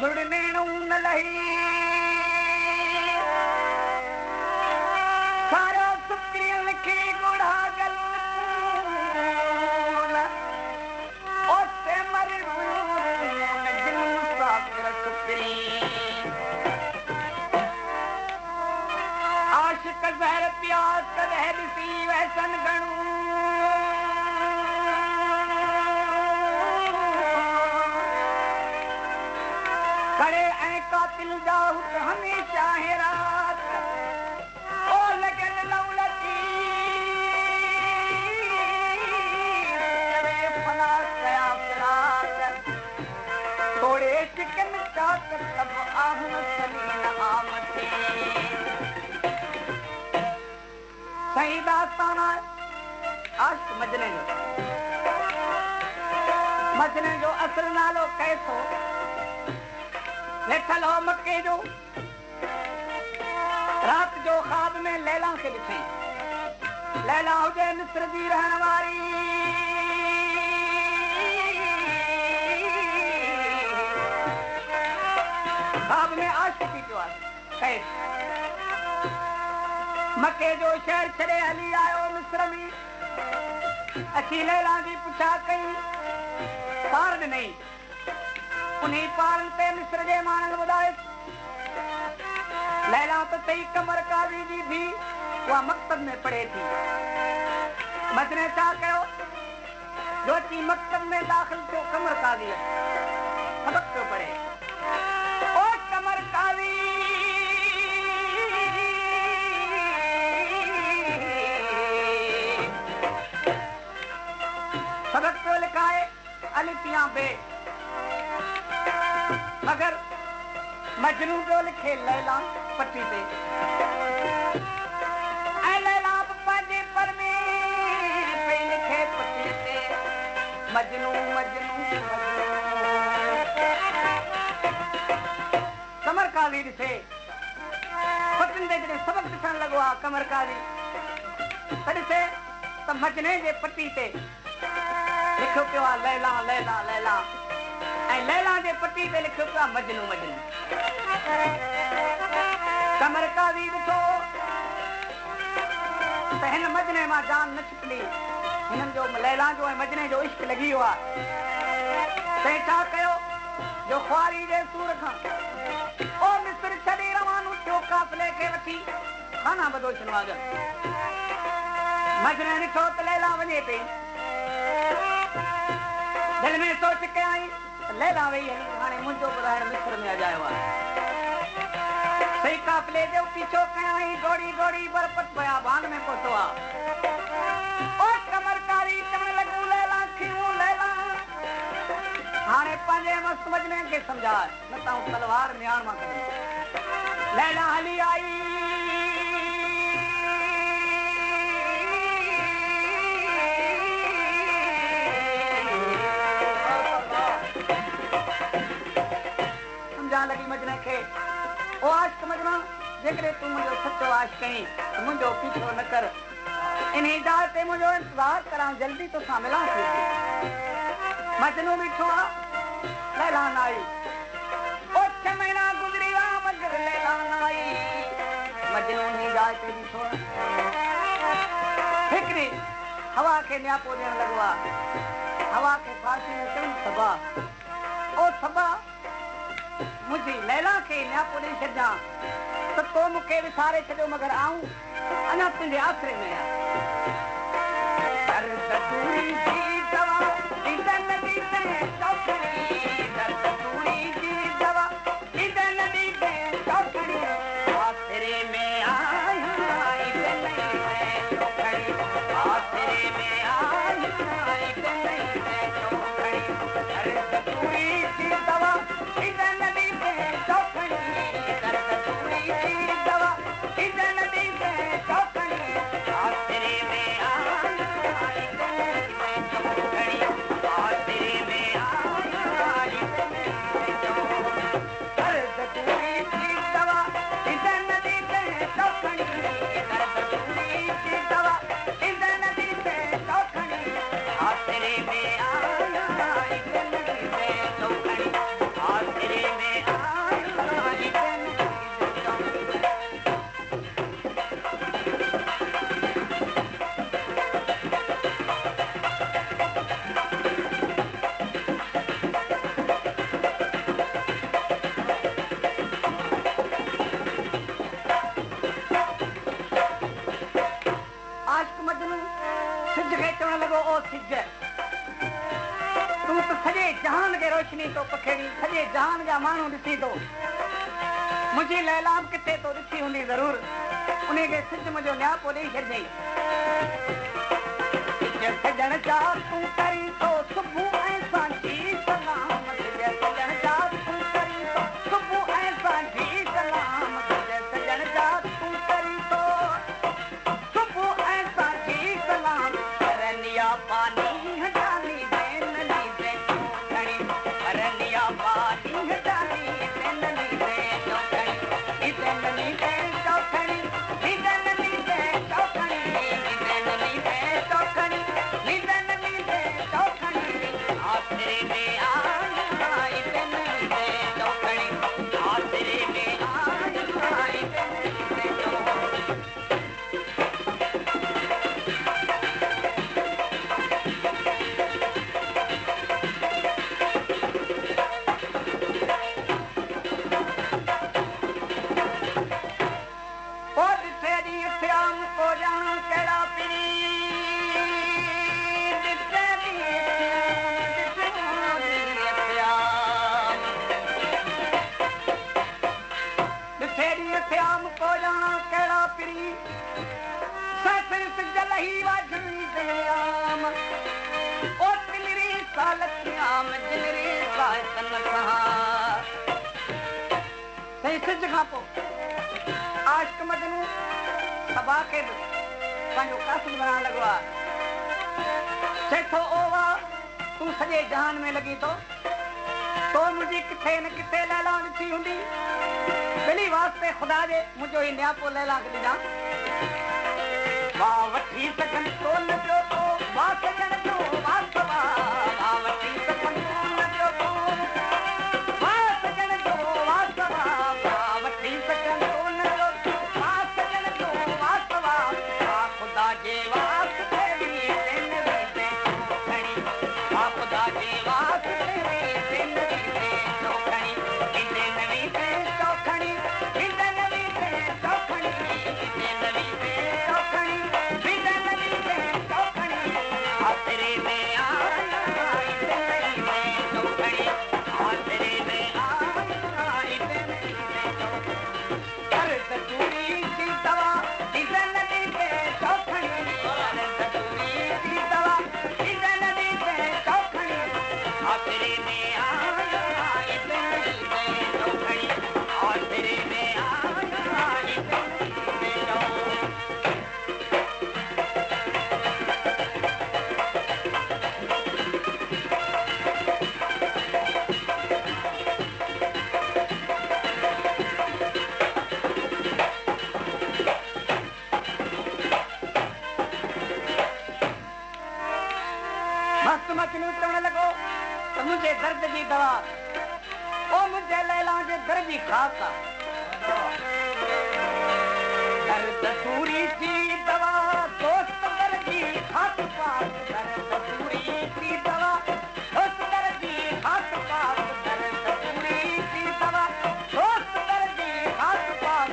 जुड़ने न लही सारा सुक्रियन की गुड़ा गल ओसे मर जिन मुसाफिर सुक्री आशिक जहर प्यास कदह दिसी वैसन गणू करे ऐं कातिल जाहूत हमेशा है रात ओ लगन लौलती करे फना कया फिरात थोड़े चिकन चाक सब आहूं सलीन आमती सही दास्ताना आशिक मजने जो असल नालो कैसो लेखल हो मक्के जो रात जो ख्वाब में लैला के ॾिठई लैला हुजे मिस्र जी रहण वारी ख्वाब में आशिकी जो आहे मक्के जो शहर छॾे हली आयो मिस्र में अची लैला जी पुछा कई पार ॾिनई उन्हीं पारन ते मिस्र जे मानन ॿुधाए लैला तो तई कमर काज़ी जी थी वह मकतब में पढ़े थी मजने छा कयो जो अची मकतब में दाख़िल थियो कमर काज़ी सबक पियो पढ़े ओ कमर काज़ी सबक पियो लिखाए अलिफ या बे मगर मजनू जो लिखे लैला पट्टी पे लैला पंहिंजे पर में पे लिखे पट्टी पे मजनू मजनू कमर काज़ी ॾिसे पटिन ते जॾहिं सबक ॾिसण लॻो आहे कमर काज़ी त ॾिसे त मजने जे पट्टी ते लिखियो पियो आहे लैला लैला लैला लैला जे पट्टी पे लिखियो पियो मजनू मजनू कमर काज़ी ॾिठो त हिन मजने मां जान न छिकली हिननि जो लैला जो ऐं मजने जो इश्क लॻी वियो आहे तंहिं छा कयो जो ख्वारी जे सूर खां ओ मिस्र छॾे रवानो थियो काफ़िले खे वठी खाना बदोशन वांगुरु मजने ॾिठो त लैला वञे पई दिल में सोच कयाई लैला वही हली हाणे मुंहिंजो ॿुधाइण मिस्र में अजायो आहे सही काफ़िले जो पीछो कयाई गोड़ी गोड़ी बरपत पिया बाग में पहुतो आहे ओ कमर काज़ी चवण लॻो लैला खियूं लैला हाणे पंहिंजे मस्त मजने खे सम्झाए न त तलवार निहाण मां कढी लैला हली आई लगी मजने के ओ आशिक मजना जेकरे तू मुझो सच्चो आशिक कहीं तो मुझो पीछो न कर इन्हीं जाल ते मुझो इंतजार करा जल्दी तो सामिला थी मजनू बिठो लैला न आई ओ 6 महीना गुजरी वा मगर लैला न आई मजनू नहीं जाल ते बिठो फिक्री हवा के न्यापो देण लगवा हवा के फारसी में चवन सबा ओ सबा मुझी लैला के न्यापो ॾेई छॾिजां त तो मूंखे विसारे छॾियो मगर आऊं अञा तुंहिंजे आसरे में दवा सिज तू तो सॼे जहान के रोशनी तो पखेड़ी सॼे जहान जा माण्हू ॾिसी तो मुंहिंजी लैला किथे तो ॾिसी हूंदी ज़रूर उन खे सिज मुंहिंजो न्यापो ॾेई छॾियईं सजण जा तूं करी तो सुबुह ऐं सांझी सलाम सजण जा तूं करी तो सुबुह ऐं सांझी सलाम सजण जा तूं करी तो सुबुह ऐं सांझी सलाम रनिया पानी हटानी देननी दे चौखड़ी रनिया पानी हटानी देननी दे चौखड़ी देननी दे चौखड़ी देननी दे चौखड़ी देननी दे चौखड़ी देननी दे चौखड़ी आसरे में आई देननी दे चौखड़ी आसरे में आई देननी दे चौखड़ी आशिक मजनू सबा के पंहिंजो कासिद बनाइण लॻो आहे चए थो ओवा तूं सॼे जहान में लॻी तो मुंहिंजी किथे न किथे लैला ॾिठी हूंदी बिली वास्ते ख़ुदा जे मुंहिंजो ई न्यापो लैला खे ॾिजां वाह वठी सघनि तो न पियो तो वाह सजण जो वाह सवा वाह वठी सघनि तो न पियो तो वाह सजण जो वाह सवा वाह वठी सघनि तो न पियो तो वाह सजण जो वाह सवा वाह ख़ुदा जे वास्ते बि ज़िंदगी दे चौखड़ी वाह ख़ुदा जे वास्ते बि ज़िंदगी दे चौखड़ी ज़िंदगी दे चौखड़ी ज़िंदगी दे चौखड़ी ज़िंदगी दे चौखड़ी ज़िंदगी दे चौखड़ी आसरे में आई ज़िंदगी दे चौखड़ी आसरे में आई ज़िंदगी दे चौखड़ी दर्द दूरी की दवा ज़िंदगी दे चौखड़ी दर्द दूरी की दवा ज़िंदगी दे चौखड़ी आसरे में आई ज़िंदगी दे चौखड़ी आसरे में आई ज़िंदगी दे चौखड़ी मस्त मचनू चवण लॻो त मुंहिंजे दर्द जी दवा ओ मुंहिंजे लैला जे दर जी ख़ास आहे दर्द दूरी जी दवा दोस्त दर जी ख़ास पास दर्द दूरी जी दवा दोस्त दर जी ख़ास पास दर्द दूरी जी दवा दोस्त दर जी ख़ास पास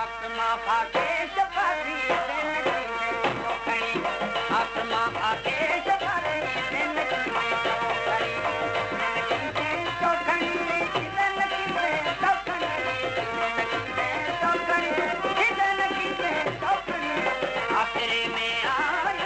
आत्मा फाके शफाती ज़िंदगी दे चौखड़ी आत्मा फाके शफाती ज़िंदगी दे चौखड़ी ज़िंदगी दे चौखड़ी ज़िंदगी दे चौखड़ी ज़िंदगी दे चौखड़ी ज़िंदगी दे चौखड़ी आसरे में आई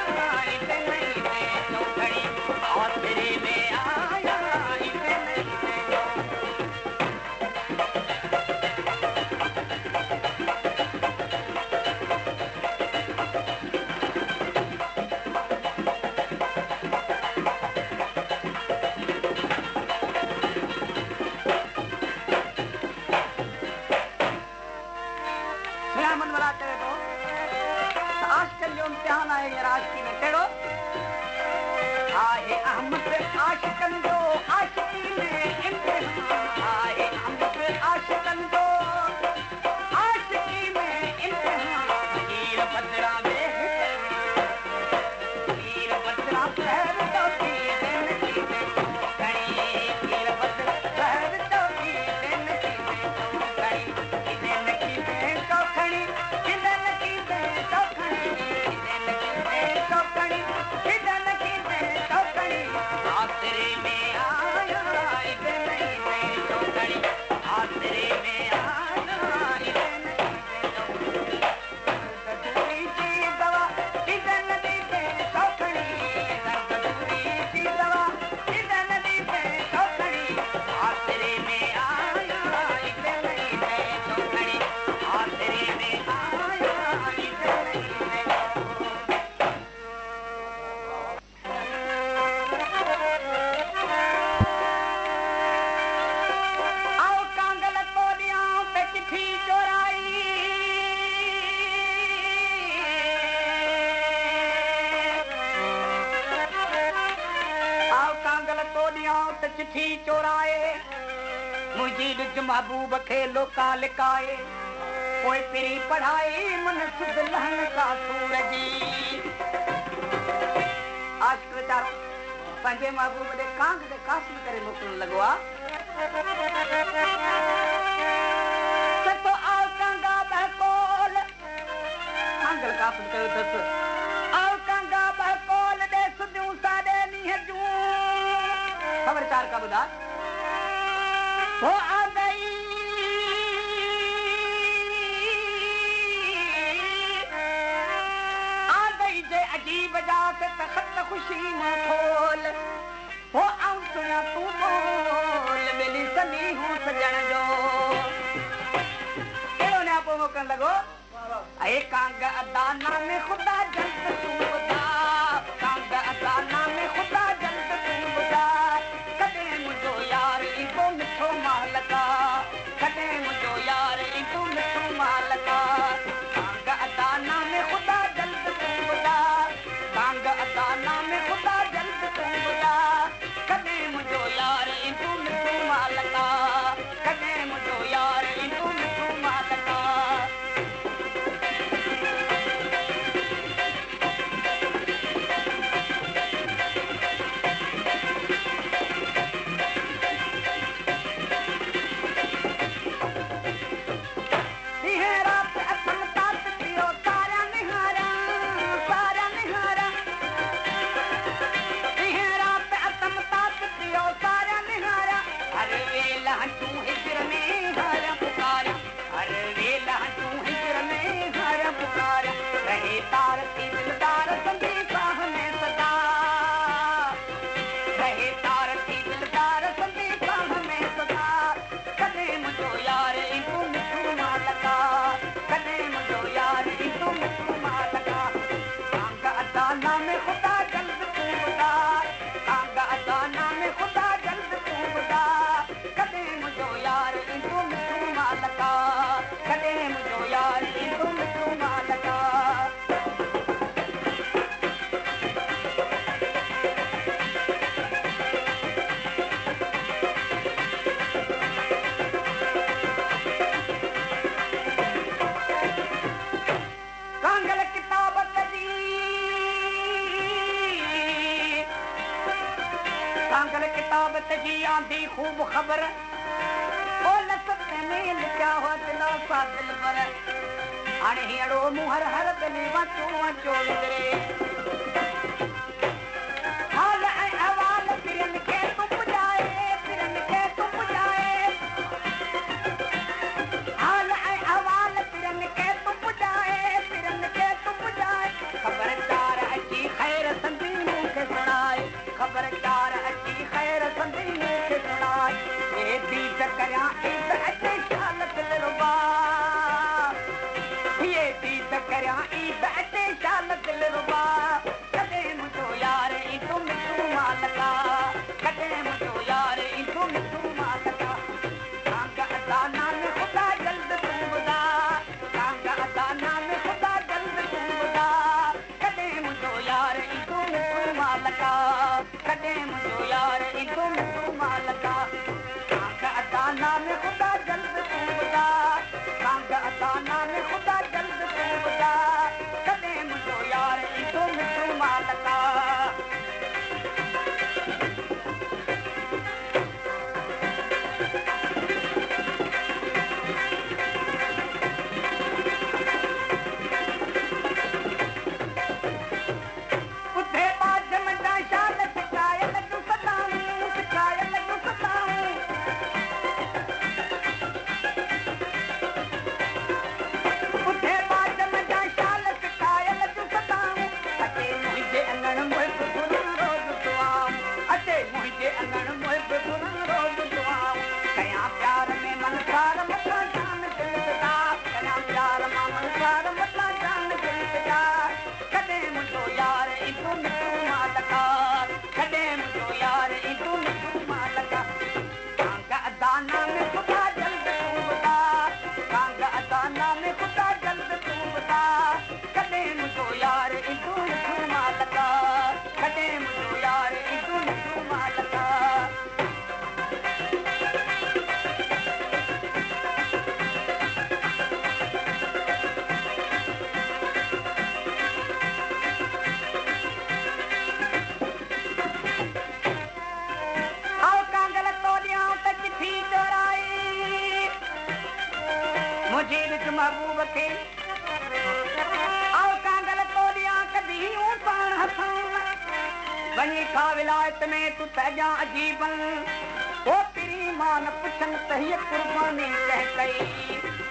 त चिठी चोराए मुझी ॾुज महबूब खे लोका लिकाए पोइ पिरी पढ़ाई मन सुध लहन का सूर जी आशिक़ वीचारो पंहिंजे महबूब ॾे कांग ते कासिम करे मोकिलण लॻो आहे तो आओ कांगा बहकोल कांगल कासिम कयो अथसि आओ कांगा बहकोल ॾे सुधियूं साॾे ॾींहं जूं ख़बरचार का ॿुधा हो आ गई जे अजीब जात तखत खुशी मां खोल हो आऊं सुना तू बोल मिली सनी हूं सजण जो कहिड़ो ने आपो मोकण लॻो ऐ कांग अदाना में खुदा जल्द तू ॿुधा कांग अदाना में खुदा जल्द तू ॿुधा कॾहिं मुंहिंजो यार ईंदो मिठो मालका कॾहिं मुंहिंजो यार ईंदो मिठो मालका कांग अदाना में खुदा जल्द तू ॿुधा कांग अदाना में खुदा जल्द तू ॿुधा कॾहिं मुंहिंजो यार ईंदो मिठो मालका कॾहिं मुंहिंजो यार ईंदो मिठो मालका जी आंधी खूब खबर ओ लसत में लिखा हुआ दिला सा दिल पर हाणे हीअड़ो मुहर हर दिली वचो वचो विदरे हाल ऐं अहवाल पिरन खे तूं पुॼाए पिरन खे तूं पुॼाए हाल ऐं अहवाल पिरन खे तूं पुॼाए पिरन खे तूं पुॼाए ख़बरचार अची ख़ैर संदी मूंखे सुणाए ख़बरचार अची ख़ैर संदी मूंखे सुणाए हे दीद करियां ईद अचे शाल दिल रुबा ये दीद करियां ईद अचे शाल दिल रुबा कॾहिं मुंहिंजो यार ईंदो मिठो मालका कॾहिं मुंहिंजो यार ईंदो मिठो मालका कांग अदाना में खुदा जल्द तूं ॿुधा कांग अदाना में खुदा जल्द तूं ॿुधा कॾहिं मुंहिंजो यार ईंदो मिठो मालका कॾहिं मुंहिंजो यार ईंदो मिठो मालका कांग अदाना में खुदा जल्द तूं ॿुधा कांग अदाना में खुदा जल्द तूं ॿुधा कॾहिं मुंहिंजो यार ईंदो मिठो मालका उथे बाज मंडा शाल सिकायल तूं सदाऊं सिकायल महबूब खे आओ कांगल तोड़िया कदी यूं पाण हथां वञी खा विलायत में तू तजा अजीबन ओ तेरी मां न पुछन त हीअ कुर्बानी कंहिं कई